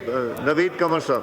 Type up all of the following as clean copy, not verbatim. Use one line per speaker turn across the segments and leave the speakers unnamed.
Naveed Kamar sir.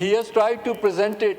he has tried to present it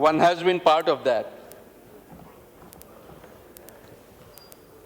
one has been part of that।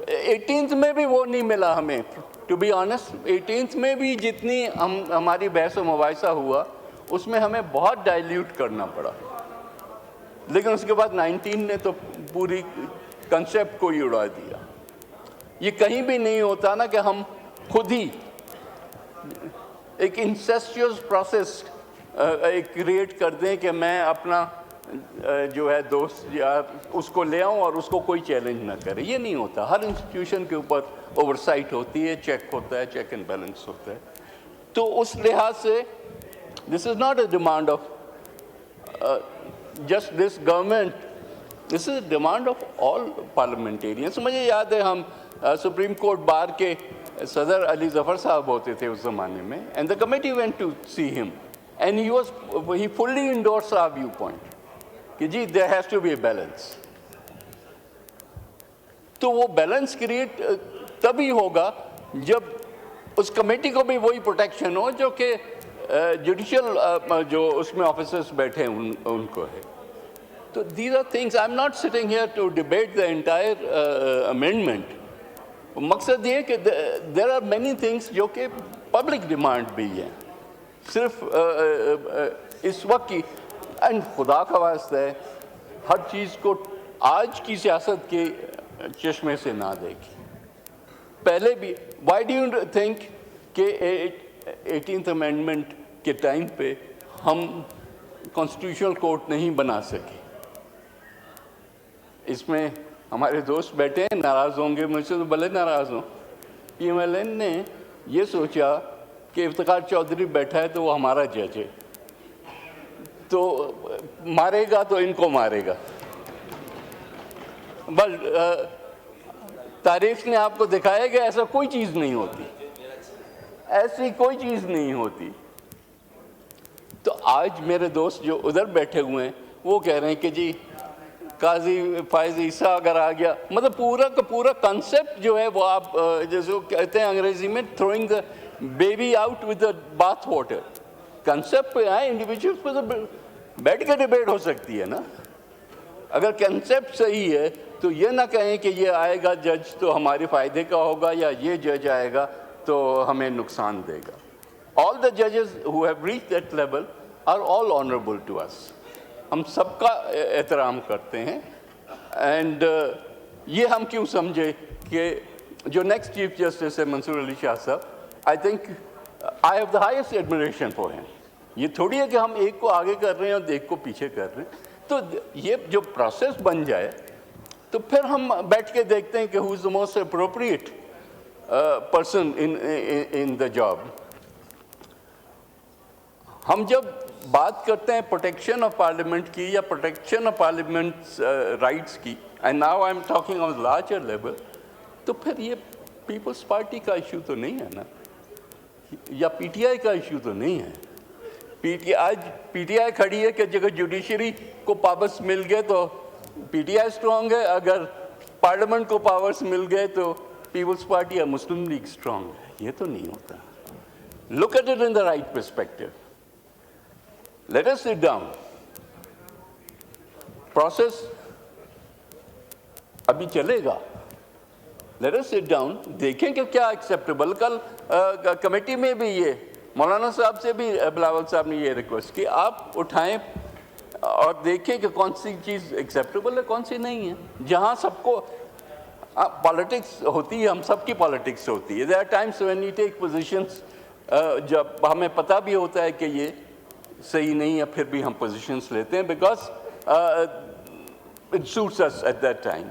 18th میں بھی وہ نہیں ملا ہمیں, ٹو بی آنیسٹ. 18th میں بھی جتنی ہماری بحث و مباحثہ ہوا اس میں ہمیں بہت ڈائلیوٹ کرنا پڑا, لیکن اس کے بعد 19 نے تو پوری کنسیپٹ کو ہی اڑا دیا. یہ کہیں بھی نہیں ہوتا نا کہ ہم خود ہی ایک انسیسچوس پروسیس کریٹ کر دیں کہ میں اپنا جو ہے دوست یا اس کو لے آؤں اور اس کو کوئی چیلنج نہ کرے. یہ نہیں ہوتا. ہر انسٹیٹیوشن کے اوپر اوورسائٹ ہوتی ہے, چیک ہوتا ہے, چیک اینڈ بیلنس ہوتا ہے. تو اس لحاظ سے this is not a demand of just this government, this is a demand of all parliamentarians. مجھے یاد ہے ہم سپریم کورٹ بار کے صدر علی ظفر صاحب ہوتے تھے اس زمانے میں, and the committee went to see him and he fully endorse our view point کہ جی there has to be a balance. تو وہ بیلنس کریٹ تبھی ہوگا جب اس کمیٹی کو بھی وہی پروٹیکشن ہو جو کہ جوڈیشل جو اس میں آفیسرس بیٹھے ہیں ان کو ہے. تو these are things. I am not sitting here to debate the entire amendment. مقصد یہ کہ دیر آر مینی تھنگس جو کہ پبلک ڈیمانڈ بھی ہیں, صرف اس وقت کی. اینڈ خدا کا واسطہ ہے ہر چیز کو آج کی سیاست کے چشمے سے نہ دیکھیں. پہلے بھی وائی ڈو یو تھنک کہ 18th امینڈمنٹ کے ٹائم پہ ہم کانسٹیٹیوشنل کورٹ نہیں بنا سکے؟ اس میں ہمارے دوست بیٹھے ہیں, ناراض ہوں گے مجھ سے تو بھلے ناراض ہوں. پی ایم ایل این نے یہ سوچا کہ افتخار چودھری بیٹھا ہے تو وہ ہمارا جج ہے, تو مارے گا تو ان کو مارے گا. بس تاریخ نے آپ کو دکھایا کہ ایسا کوئی چیز نہیں ہوتی, ایسی کوئی چیز نہیں ہوتی. تو آج میرے دوست جو ادھر بیٹھے ہوئے ہیں وہ کہہ رہے ہیں کہ جی قاضی فائز عیسیٰ اگر آ گیا, مطلب پورا کا پورا کنسیپٹ جو ہے وہ آپ جیسے کہتے ہیں انگریزی میں throwing the baby out with the bath water. Concept پہ آئے, انڈیویجول پہ تو بیٹھ کے ڈیبیٹ ہو سکتی ہے نا. اگر کنسیپٹ صحیح ہے تو یہ نہ کہیں کہ یہ آئے گا جج تو ہمارے فائدے کا ہوگا یا یہ جج آئے گا تو ہمیں نقصان دے گا. آل دا ججز who have reached that level are all honorable to us. ہم سب کا احترام کرتے ہیں. اینڈ یہ ہم کیوں سمجھے کہ جو نیکسٹ چیف جسٹس ہے منصور علی شاہ صاحب, I think I have the highest ایڈمریشن for him. یہ تھوڑی ہے کہ ہم ایک کو آگے کر رہے ہیں اور ایک کو پیچھے کر رہے ہیں. تو یہ جو پروسیس بن جائے تو پھر ہم بیٹھ کے دیکھتے ہیں کہ who is the most appropriate person in the job. ہم جب بات کرتے ہیں پروٹیکشن آف پارلیمنٹ کی یا پروٹیکشن آف پارلیمنٹ رائٹس کی, and now I am talking on larger level, تو پھر یہ پیپلز پارٹی کا ایشو تو نہیں ہے نا, یا پی ٹی آئی کا ایشو تو نہیں ہے. آج پی ٹی آئی کھڑی ہے کہ جگہ جوڈیشری کو پاورس مل گئے تو پی ٹی آئی اسٹرانگ ہے, اگر پارلیمنٹ کو پاورس مل گئے تو پیپلز پارٹی یا مسلم لیگ اسٹرانگ ہے. یہ تو نہیں ہوتا. Look at it in the right perspective. Let us sit down. Process ابھی چلے گا. لیٹ اس سٹ ڈاؤن, دیکھیں کہ کیا ایکسیپٹیبل. کل کمیٹی میں بھی یہ مولانا صاحب سے بھی بلاول صاحب نے یہ ریکویسٹ کی, آپ اٹھائیں اور دیکھیں کہ کون سی چیز ایکسیپٹیبل ہے کون سی نہیں ہے. جہاں سب کو پالیٹکس ہوتی ہے, ہم سب کی پالیٹکس ہوتی ہے. There are times when you take positions جب ہمیں پتہ بھی ہوتا ہے کہ یہ صحیح نہیں ہے, پھر بھی ہم پوزیشنس لیتے ہیں because it suits us at that time.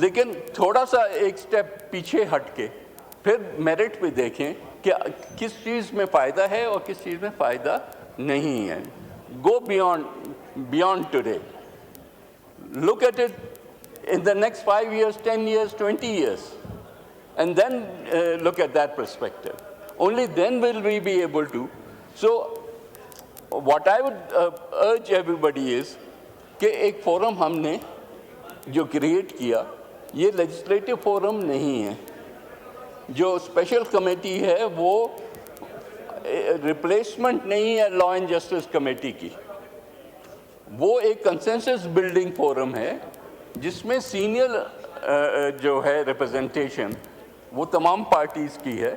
لیکن تھوڑا سا ایک سٹیپ پیچھے ہٹ کے پھر میرٹ پہ دیکھیں کہ کس چیز میں فائدہ ہے اور کس چیز میں فائدہ نہیں ہے. Go beyond today. Look at it in the next 5 years, 10 years, 20 years, and then look at that perspective. Only then will we be able to. So what I would urge everybody is کہ ایک forum ہم نے جو create کیا یہ legislative forum نہیں ہے. جو اسپیشل کمیٹی ہے وہ ریپلیسمنٹ نہیں ہے لا اینڈ جسٹس کمیٹی کی. وہ ایک کنسنسس بلڈنگ فورم ہے جس میں سینئر جو ہے ریپرزنٹیشن وہ تمام پارٹیز کی ہے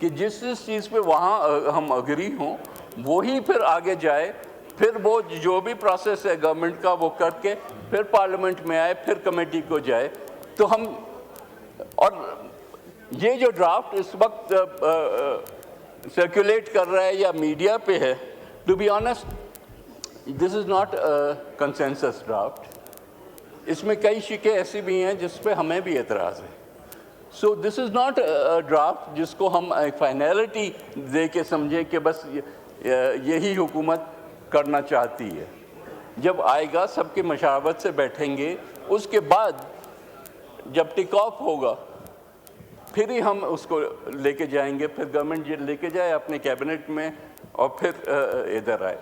کہ جس چیز پہ وہاں ہم اگری ہوں وہی پھر آگے جائے، پھر وہ جو بھی پروسیس ہے گورنمنٹ کا وہ کر کے پھر پارلیمنٹ میں آئے، پھر کمیٹی کو جائے. تو ہم اور یہ جو ڈرافٹ اس وقت سرکولیٹ کر رہا ہے یا میڈیا پہ ہے، to be honest this is not consensus draft. اس میں کئی شکیں ایسی بھی ہیں جس پہ ہمیں بھی اعتراض ہے. سو دس از ناٹ ڈرافٹ جس کو ہم فائنلٹی دے کے سمجھیں کہ بس یہی حکومت کرنا چاہتی ہے. جب آئے گا سب کے مشاورت سے بیٹھیں گے، اس کے بعد جب ٹک آف ہوگا پھر ہی ہم اس کو لے کے جائیں گے، پھر گورنمنٹ لے کے جائے اپنے کیبنٹ میں اور پھر ادھر آئے.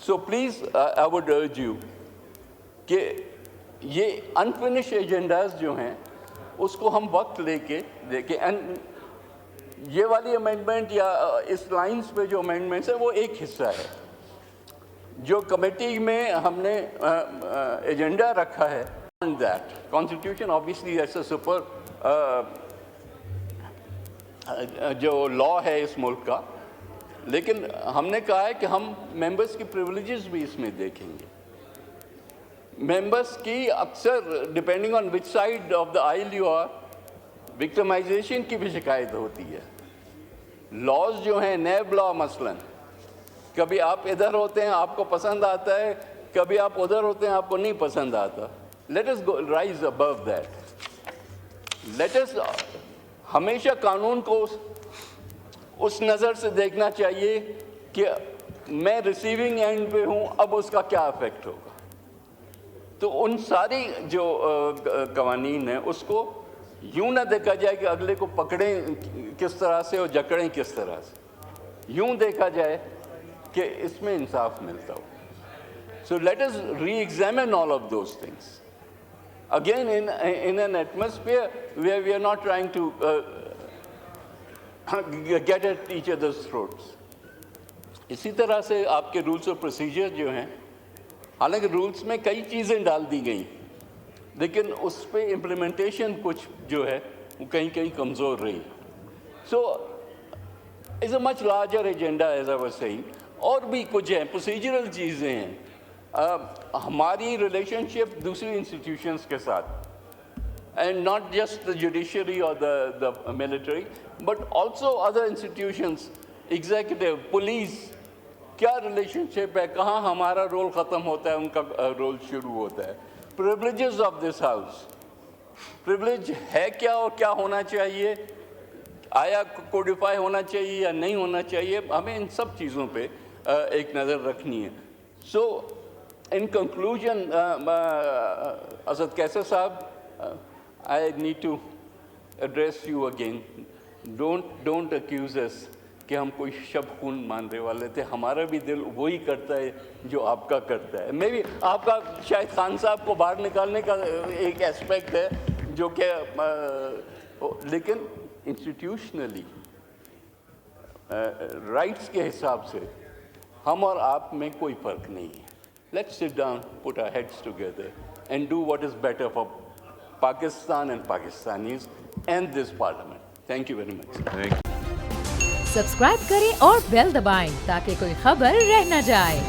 So please I would urge you کہ یہ انفنش ایجنڈاز جو ہیں اس کو ہم وقت لے کے دیکھیں. اینڈ یہ والی امینڈمنٹ یا اس لائنس پہ جو امینڈمنٹس ہے وہ ایک حصہ ہے. جو کمیٹی میں ہم نے ایجنڈا رکھا ہے that constitution obviously as a super جو لا ہے اس ملک کا، لیکن ہم نے کہا ہے کہ ہم ممبرس کی پریولیجز بھی اس میں دیکھیں گے. ممبرس کی اکثر depending on which side of the aisle you are victimization کی بھی شکایت ہوتی ہے. لاز جو ہیں نیب لا مثلاً، کبھی آپ ادھر ہوتے ہیں آپ کو پسند آتا ہے، کبھی آپ ادھر ہوتے ہیں آپ کو نہیں پسند آتا. Let us rise above that. Let us ہمیشہ قانون کو اس نظر سے دیکھنا چاہیے کہ میں ریسیونگ اینڈ پہ ہوں، اب اس کا کیا افیکٹ ہوگا. تو ان ساری جو قوانین ہیں اس کو یوں نہ دیکھا جائے کہ اگلے کو پکڑیں کس طرح سے اور جکڑیں کس طرح سے، یوں دیکھا جائے کہ اس میں انصاف ملتا ہو. So let us re-examine all of those things. Again, in an atmosphere where we are not trying to get at each other's throats. اسی طرح سے آپ کے رولس اور پروسیجر جو ہیں، حالانکہ رولس میں کئی چیزیں ڈال دی گئیں لیکن اس پہ امپلیمنٹیشن کچھ جو ہے وہ کہیں کہیں کمزور رہی. So is a much larger agenda as I was seeing. اور بھی کچھ ہیں پروسیجرل چیزیں ہیں. ہماری ریلیشن شپ دوسری انسٹیٹیوشنس کے ساتھ، and not just the judiciary اور the military but also other institutions, executive, police, کیا ریلیشن شپ ہے، کہاں ہمارا رول ختم ہوتا ہے ان کا رول شروع ہوتا ہے. Privileges of this house, privilege ہے کیا اور کیا ہونا چاہیے، آیا کوڈیفائی ہونا چاہیے یا نہیں ہونا چاہیے، ہمیں ان سب چیزوں پہ ایک نظر رکھنی ہے. سو ان کنکلوژن اسد کیسر صاحب، I need to address you again. Don't accuse us کہ ہم کوئی شب خون ماننے والے تھے. ہمارا بھی دل وہی کرتا ہے جو آپ کا کرتا ہے. میں بھی آپ کا شاید خان صاحب کو باہر نکالنے کا ایک اسپیکٹ ہے جو کہ لیکن انسٹیٹیوشنلی رائٹس کے حساب سے ہم اور آپ میں کوئی فرق نہیں ہے. Let's sit down, put our heads together and do what is better for Pakistan and Pakistanis and this parliament. Thank you very much.
Subscribe کریں اور بیل دبائیں تاکہ کوئی خبر رہ نہ جائے.